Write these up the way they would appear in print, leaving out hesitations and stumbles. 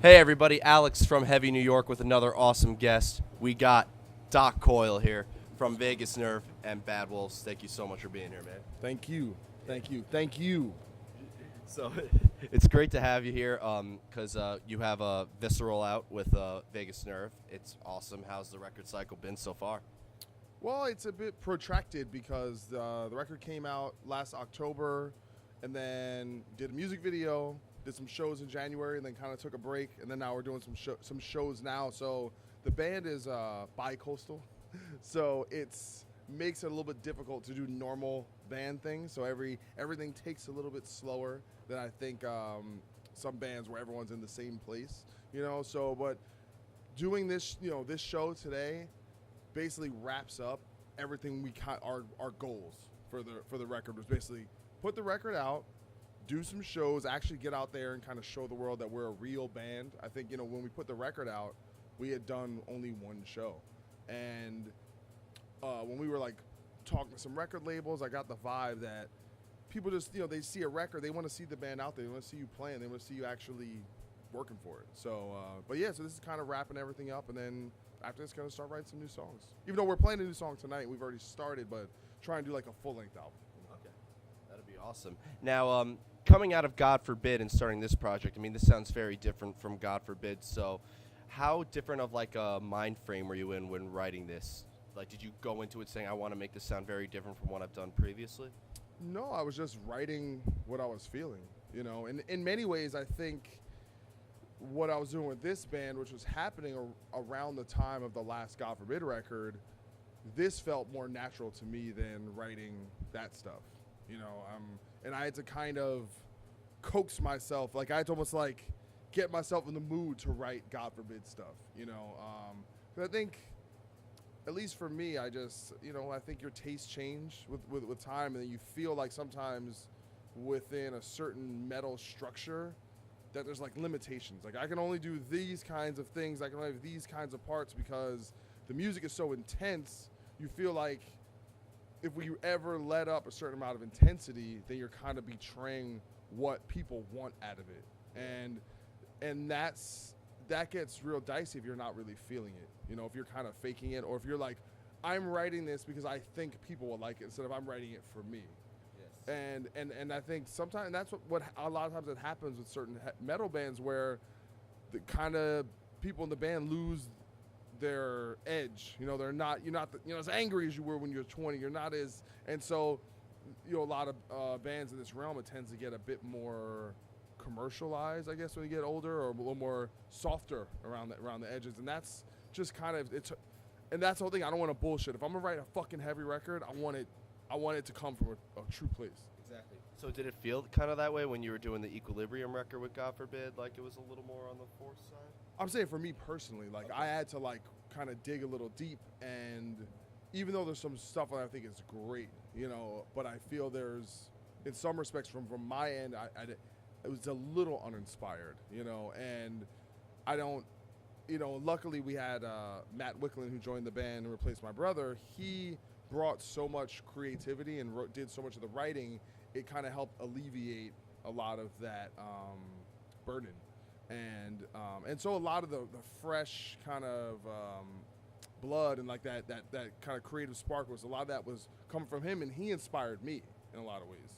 Hey everybody, Alex from Heavy New York with another awesome guest. We got Doc Coyle here from Vegas Nerve and Bad Wolves. Thank you so much for being here, man. Thank you. Thank you. Thank you. So it's great to have you here because you have a Visceral out with Vegas Nerve. It's awesome. How's the record cycle been so far? Well, it's a bit protracted because the record came out last October and then did a music video, did some shows in January, and then kind of took a break. And then now we're doing some shows now. So the band is bi-coastal. So it's makes it a little bit difficult to do normal band things. So everything takes a little bit slower than I think some bands where everyone's in the same place, So, but doing this, this show today basically wraps up everything our goals for the record was basically put the record out, do some shows, actually get out there and kind of show the world that we're a real band. I think when we put the record out, we had done only one show, and when we were like talking to some record labels, I got the vibe that people just they see a record, they want to see the band out there, they want to see you playing, they want to see you actually working for it. So, but yeah, so this is kind of wrapping everything up, and then after this, gonna start writing some new songs. Even though we're playing a new song tonight, we've already started, but try and do like a full-length album. Okay, that'd be awesome. Now, coming out of God Forbid and starting this project, I mean, this sounds very different from God Forbid. So, how different of like a mind frame were you in when writing this? Like, did you go into it saying, I want to make this sound very different from what I've done previously? No, I was just writing what I was feeling, And in many ways, I think what I was doing with this band, which was happening around the time of the last God Forbid record, this felt more natural to me than writing that stuff, and I had to kind of coax myself, like I had to almost like get myself in the mood to write God Forbid stuff, 'cause I think, at least for me, I just, I think your tastes change with time, and then you feel like sometimes within a certain metal structure that there's like limitations. Like I can only do these kinds of things, I can only have these kinds of parts because the music is so intense. You feel like if we ever let up a certain amount of intensity, then you're kind of betraying what people want out of it. And that gets real dicey if you're not really feeling it. If you're kind of faking it, or if you're like, I'm writing this because I think people will like it instead of I'm writing it for me. Yes. And I think sometimes that's what a lot of times it happens with certain metal bands, where the kind of people in the band lose their edge. You're not as angry as you were when you're 20. You're not as, and so a lot of bands in this realm, it tends to get a bit more commercialized, I guess, when you get older, or a little more softer around the edges, and that's just kind of and that's the whole thing. I don't want to bullshit. If I'm gonna write a fucking heavy record, I want it to come from a true place. Exactly. So did it feel kind of that way when you were doing the Equilibrium record with God Forbid? Like it was a little more on the force side? I'm saying for me personally, like okay. I had to like kind of dig a little deep, and even though there's some stuff that I think is great, but I feel there's, in some respects from my end, it was a little uninspired, and I don't, luckily we had Matt Wicklund, who joined the band and replaced my brother. He brought so much creativity and did so much of the writing, it kind of helped alleviate a lot of that burden. And so a lot of the fresh kind of blood and like that kind of creative spark, was a lot of that was coming from him, and he inspired me in a lot of ways.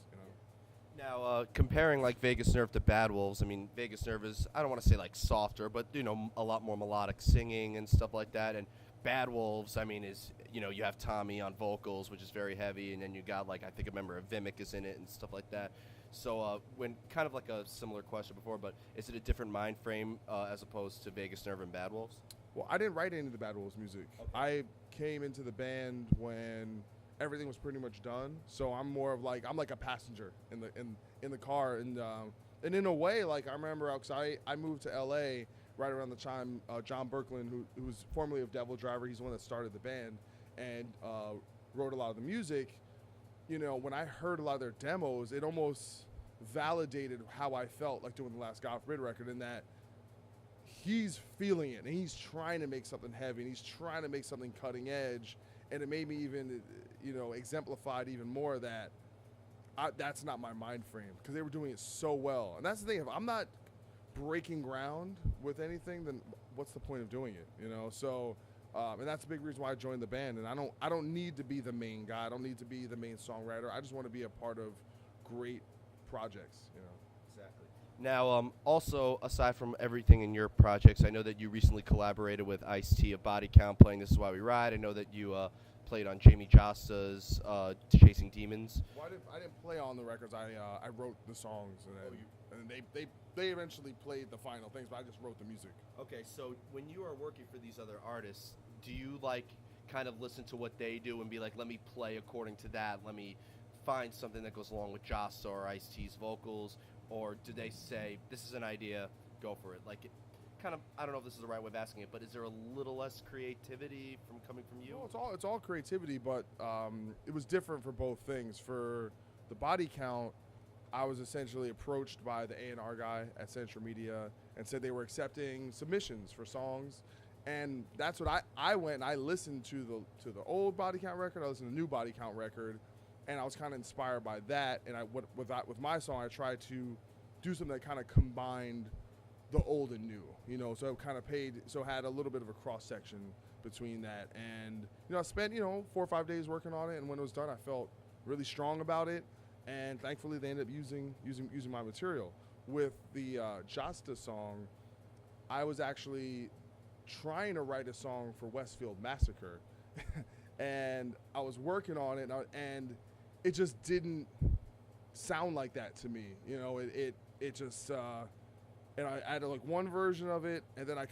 Now, comparing like Vegas Nerve to Bad Wolves, I mean, Vegas Nerve is, I don't want to say like softer, but a lot more melodic singing and stuff like that. And Bad Wolves, I mean, is, you have Tommy on vocals, which is very heavy, and then you got like, I think a member of Vimic is in it and stuff like that. So when kind of like a similar question before, but is it a different mind frame as opposed to Vegas Nerve and Bad Wolves? Well, I didn't write any of the Bad Wolves music. Okay. I came into the band when everything was pretty much done, so I'm more of like, I'm like a passenger in the car, and in a way, like I remember, because I moved to LA right around the time John Berkland, who was formerly of Devil Driver, he's the one that started the band and wrote a lot of the music. When I heard a lot of their demos, it almost validated how I felt like doing the last God Forbid record, in that he's feeling it and he's trying to make something heavy and he's trying to make something cutting edge, and it made me even exemplified even more that that's not my mind frame, because they were doing it so well. And that's the thing, if I'm not breaking ground with anything, then what's the point of doing it? So. And that's a big reason why I joined the band. And I don't need to be the main guy. I don't need to be the main songwriter. I just want to be a part of great projects. Exactly. Now, also aside from everything in your projects, I know that you recently collaborated with Ice-T of Body Count, playing "This Is Why We Ride." I know that you played on Jamie Josta's "Chasing Demons." Well, I didn't play on the records. I wrote the songs, and they eventually played the final things, but I just wrote the music. Okay, so when you are working for these other artists, do you kind of listen to what they do and be like, let me play according to that, let me find something that goes along with Josta or Ice-T's vocals, or do they say, this is an idea, go for it? I don't know if this is the right way of asking it, but is there a little less creativity coming from you? No, it's all creativity, but it was different for both things. For the Body Count, I was essentially approached by the A&R guy at Central Media and said they were accepting submissions for songs. And that's what I went and I listened to the old Body Count record, I listened to the new Body Count record, and I was kind of inspired by that. And with my song, I tried to do something that kind of combined the old and new, so it kind of had a little bit of a cross section between that. And, I spent, 4 or 5 days working on it. And when it was done, I felt really strong about it. And thankfully, they ended up using my material. With the Josta song, I was actually trying to write a song for Westfield Massacre, and I was working on it, and it just didn't sound like that to me. It just and I had one version of it, and then I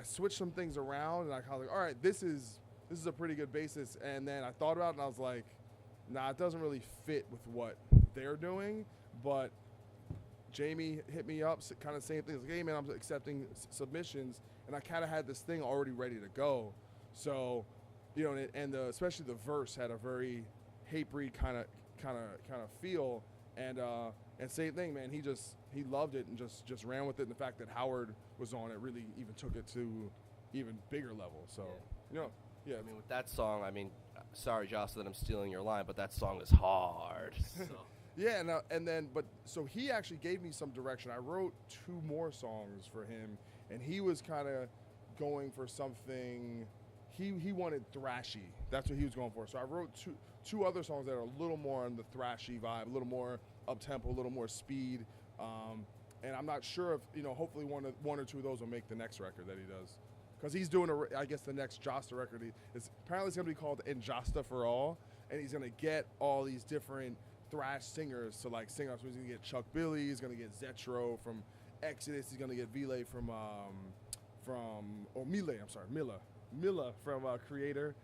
switched some things around, and I kind of all right, this is a pretty good basis. And then I thought about it, and I was like, nah, it doesn't really fit with what they're doing. But Jamie hit me up, kind of saying things like, hey man, I'm accepting submissions, and I kind of had this thing already ready to go. So, and especially the verse had a very Hatebreed kind of feel, and same thing, man. He loved it and just ran with it. And the fact that Howard was on it really even took it to even bigger level. So, yeah. I mean, with that song, sorry, Josta, that I'm stealing your line, but that song is hard. So. Yeah, so he actually gave me some direction. I wrote 2 more songs for him, and he was kind of going for something. He wanted thrashy. That's what he was going for. So I wrote two other songs that are a little more on the thrashy vibe, a little more up-tempo, a little more speed. And I'm not sure if, hopefully one or two of those will make the next record that he does. Because he's doing, I guess, the next Josta record. Apparently it's going to be called In Josta for All, and he's going to get all these different thrash singers to sing up. So he's going to get Chuck Billy, he's going to get Zetro from Exodus, he's going to get Mila from Creator,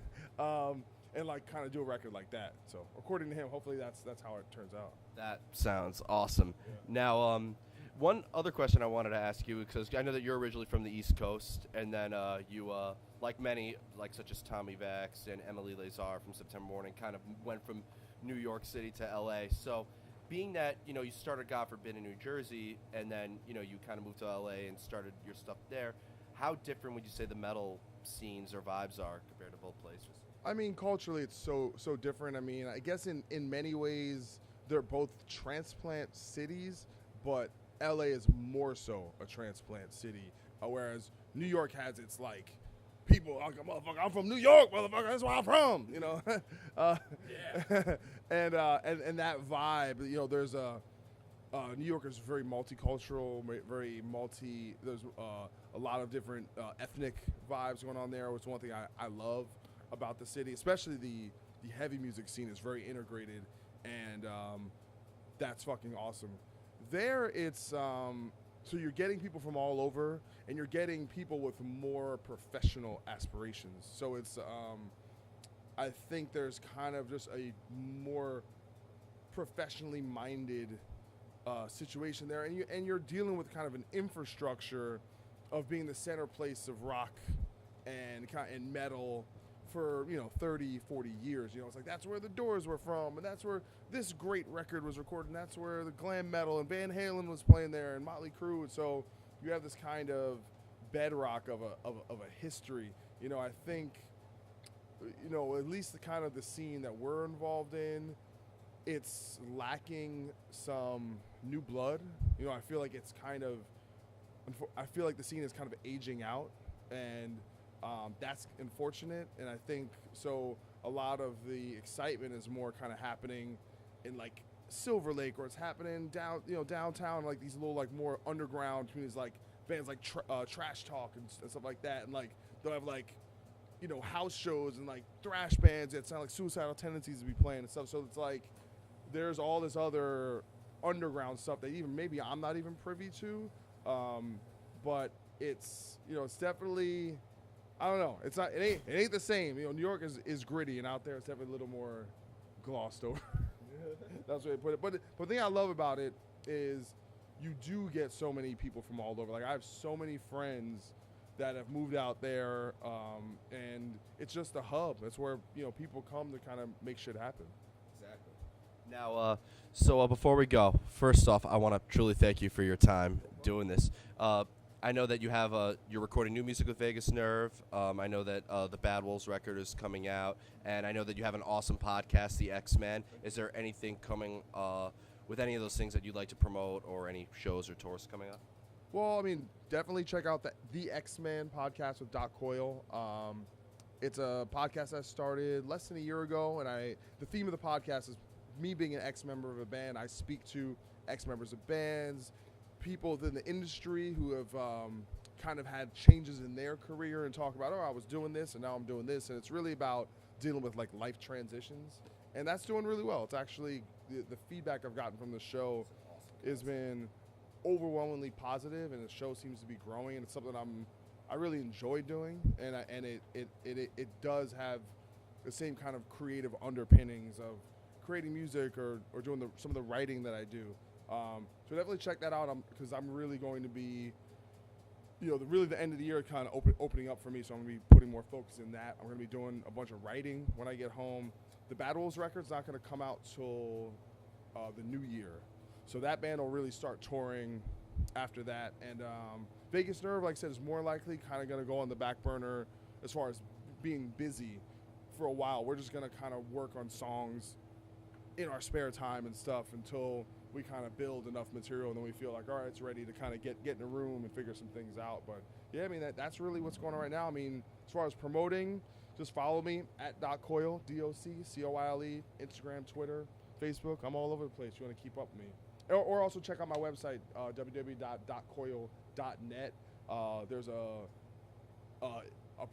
and kind of do a record like that. So according to him, hopefully that's how it turns out. That sounds awesome. Yeah. Now, one other question I wanted to ask you, because I know that you're originally from the East Coast, and then you, like many, such as Tommy Vex and Emily Lazar from September Morning, kind of went from New York City to L.A. So being that, you started God Forbid in New Jersey, and then, you kind of moved to L.A. and started your stuff there, how different would you say the metal scenes or vibes are compared to both places? Culturally, it's so different. I guess in many ways, they're both transplant cities, but LA is more so a transplant city, whereas New York has its people, motherfucker, I'm from New York, motherfucker, that's where I'm from, Yeah. and that vibe, there's New York is very multicultural, very there's a lot of different ethnic vibes going on there, which is one thing I love about the city, especially the heavy music scene is very integrated, and that's fucking awesome. There, it's so you're getting people from all over, and you're getting people with more professional aspirations. So it's I think there's kind of just a more professionally minded situation there, and you're dealing with kind of an infrastructure of being the center place of rock and metal for 30, 40 years. It's that's where the Doors were from, and that's where this great record was recorded, and that's where the glam metal and Van Halen was playing there, and Motley Crue. And so you have this kind of bedrock of a history. I think at least the scene that we're involved in, it's lacking some new blood. I feel like it's kind of I feel like the scene is kind of aging out, and that's unfortunate. And I think so. A lot of the excitement is more kind of happening in like Silver Lake, or it's happening downtown, like these little like more underground communities, like bands like Trash Talk and stuff like that, and like they'll have like house shows and like thrash bands that sound like Suicidal Tendencies to be playing and stuff. So it's like there's all this other underground stuff that even maybe I'm not even privy to, but it's it's definitely, I don't know, it ain't the same. New York is gritty, and out there it's definitely a little more glossed over. That's the way to put it. But the thing I love about it is you do get so many people from all over. Like I have so many friends that have moved out there, and it's just a hub. That's where people come to kind of make shit happen. Exactly. Now, so before we go, first off, I want to truly thank you for your time doing this. I know that you're recording new music with Vegas Nerve. I know that the Bad Wolves record is coming out, and I know that you have an awesome podcast, The X-Men. Is there anything coming with any of those things that you'd like to promote, or any shows or tours coming up? Well, I mean, definitely check out the X-Men podcast with Coyle. It's a podcast I started less than a year ago, and the theme of the podcast is me being an ex-member of a band. I speak to ex-members of bands, people within the industry who have kind of had changes in their career, and talk about, I was doing this and now I'm doing this. And it's really about dealing with like life transitions, and that's doing really well. It's actually the feedback I've gotten from the show has been overwhelmingly positive, and the show seems to be growing, and it's something I really enjoy doing, and it does have the same kind of creative underpinnings of creating music or doing some of the writing that I do. So definitely check that out, because I'm really going to be, really the end of the year kind of opening up for me. So I'm going to be putting more focus in that. I'm going to be doing a bunch of writing when I get home. The Bad Wolves record's not going to come out till the new year. So that band will really start touring after that. And Vegas Nerve, like I said, is more likely kind of going to go on the back burner as far as being busy for a while. We're just going to kind of work on songs in our spare time and stuff until we kind of build enough material, and then we feel like, all right, it's ready to kind of get in a room and figure some things out. But yeah, I mean, that's really what's going on right now. I mean, as far as promoting, just follow me at .coyle, DOCCOYLE, Instagram, Twitter, Facebook. I'm all over the place. You want to keep up with me. Or also check out my website, www.coyle.net. There's a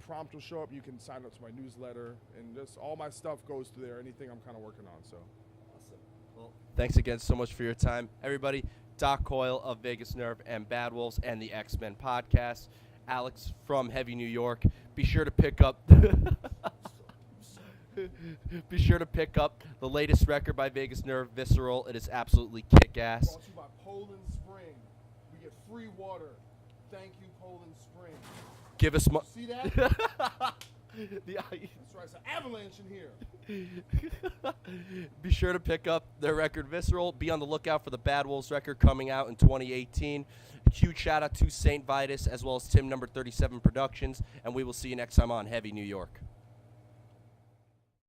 prompt will show up. You can sign up to my newsletter, and just all my stuff goes to there, anything I'm kind of working on. So. Awesome. Well, thanks again so much for your time, everybody. Doc Coyle of Vegas Nerve and Bad Wolves and the X-Men podcast. Alex from Heavy New York. Be sure to pick up Be sure to pick up the latest record by Vegas Nerve, Visceral. It is absolutely kick-ass. Brought to you by Poland Spring. We get free water. Thank you, Poland Spring. Give us See that? That's right. It's an avalanche in here. Be sure to pick up their record, Visceral. Be on the lookout for the Bad Wolves record coming out in 2018. Huge shout-out to St. Vitus as well as Tim No. 37 Productions, and we will see you next time on Heavy New York.